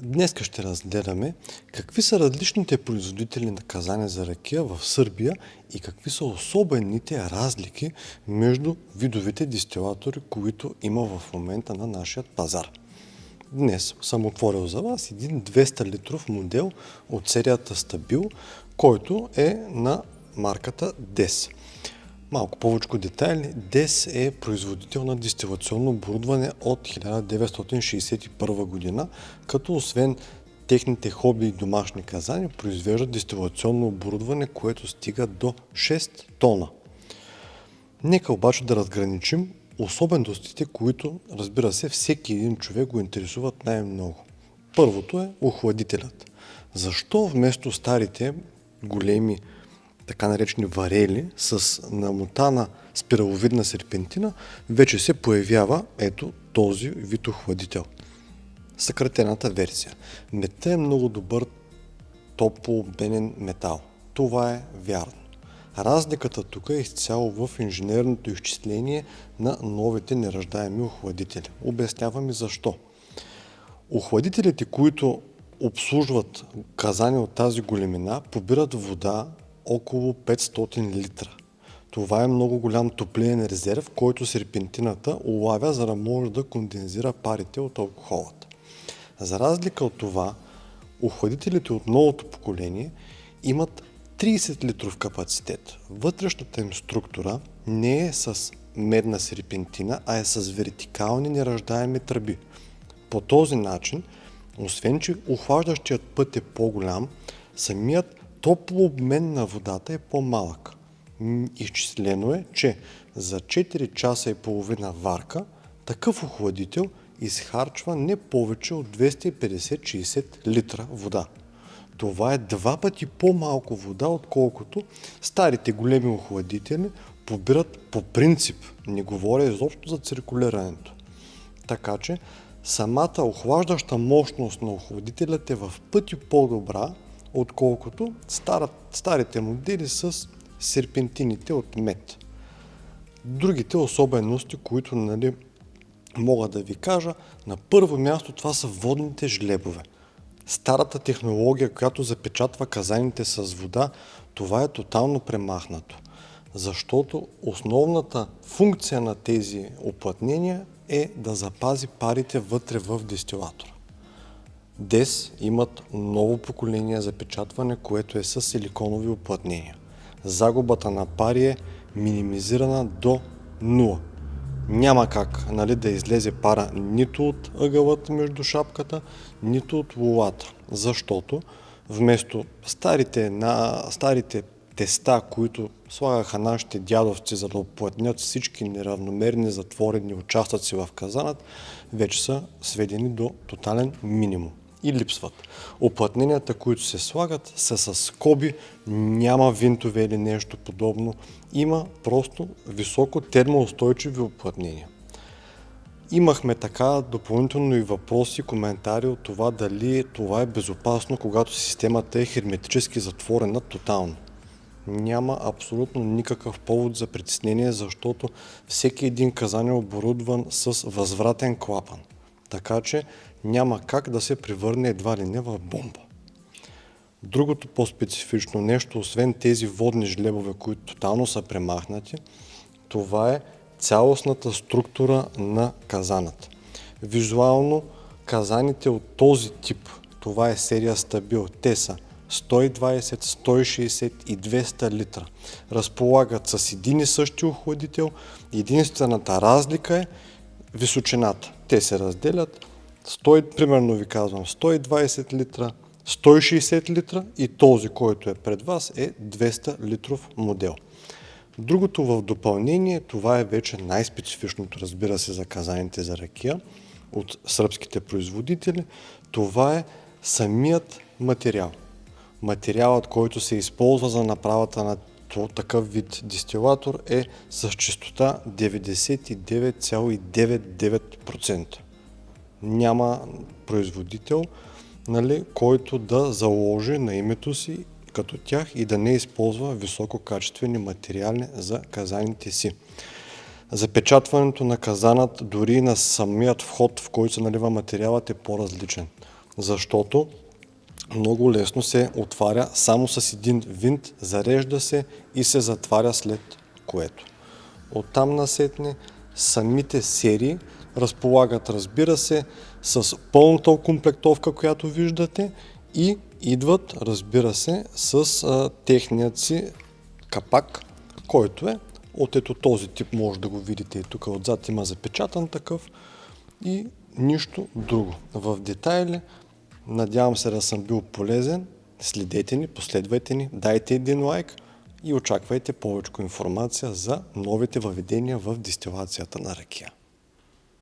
Днес ще разгледаме какви са различните производители на казани за ракия в Сърбия и какви са особените разлики между видовете дестилатори, които има в момента на нашия пазар. Днес съм отворил за вас един 200 литров модел от серията Стабил, който е на марката DES. Малко повече детайли. DES е производител на дестилационно оборудване от 1961 година, като освен техните хоби и домашни казани, произвеждат дестилационно оборудване, което стига до 6 тона. Нека обаче да разграничим особеностите, които, разбира се, всеки един човек го интересуват най-много. Първото е охладителят. Защо вместо старите големи така наречени варели с намотана спираловидна серпентина, вече се появява ето този вид охладител. Съкратената версия. Метът е много добър топлообменен метал. Това е вярно. Разликата тук е изцяло в инженерното изчисление на новите нераждаеми охладители. Обяснявам и защо. Охладителите, които обслужват казани от тази големина, побират вода около 500 литра. Това е много голям топлинен резерв, който серпентината улавя, за да може да кондензира парите от алкохолата. За разлика от това, охладителите от новото поколение имат 30 литров капацитет. Вътрешната им структура не е с медна серпентина, а е с вертикални нераждаеми тръби. По този начин, освен че охлаждащият път е по-голям, самият топлообмен на водата е по-малък. Изчислено е, че за 4 часа и половина варка такъв охладител изхарчва не повече от 250-60 литра вода. Това е 2 пъти по-малко вода, отколкото старите големи охладители побират по принцип. Не говоря изобщо за циркулирането. Така че самата охлаждаща мощност на охладителят е в пъти по-добра, отколкото старите модели с серпентините от мед. Другите особености, които мога да ви кажа, на първо място това са водните жлебове. Старата технология, която запечатва казаните с вода, това е тотално премахнато. Защото основната функция на тези уплътнения е да запази парите вътре в дестилатора. DES имат ново поколение запечатване, което е с силиконови уплътнения. Загубата на пари е минимизирана до 0. Няма как да излезе пара нито от ъгълът между шапката, нито от лулата. Защото вместо старите теста, които слагаха нашите дядовци, за да уплътнят всички неравномерни затворени участъци в казанът, вече са сведени до тотален минимум и липсват. Уплътненията, които се слагат, са с скоби, няма винтове или нещо подобно. Има просто високо термоустойчиви уплътнения. Имахме така допълнително и въпроси, коментари от това дали това е безопасно, когато системата е херметически затворена тотално. Няма абсолютно никакъв повод за притеснение, защото всеки един казан е оборудван с възвратен клапан. Така че няма как да се превърне едва ли не в бомба. Другото по-специфично нещо, освен тези водни жлебове, които тотално са премахнати, това е цялостната структура на казаната. Визуално казаните от този тип, това е серия Стабил, те са 120, 160 и 200 литра. Разполагат с един и същи охладител. Единствената разлика е височината. Те се разделят, примерно ви казвам 120 литра, 160 литра и този, който е пред вас, е 200 литров модел. Другото в допълнение, това е вече най-специфичното, разбира се, за казаните за ракия от сръбските производители, това е самият материал. Материалът, който се използва за направата на такъв вид дестилатор е с чистота 99,99%. Няма производител, който да заложи на името си като тях и да не използва висококачествени материали за казаните си. Запечатването на казанът, дори на самият вход, в който се налива материалът, е по-различен. защото много лесно се отваря само с един винт, зарежда се и се затваря след което. Оттам насетне самите серии разполагат, разбира се, с пълната окомплектовка, която виждате, и идват, разбира се, с техният си капак, който е от ето този тип, може да го видите и тук отзад има запечатан такъв и нищо друго. В детайли, надявам се да съм бил полезен, следете ни, последвайте ни, дайте един лайк и очаквайте повече информация за новите въведения в дестилацията на ракия.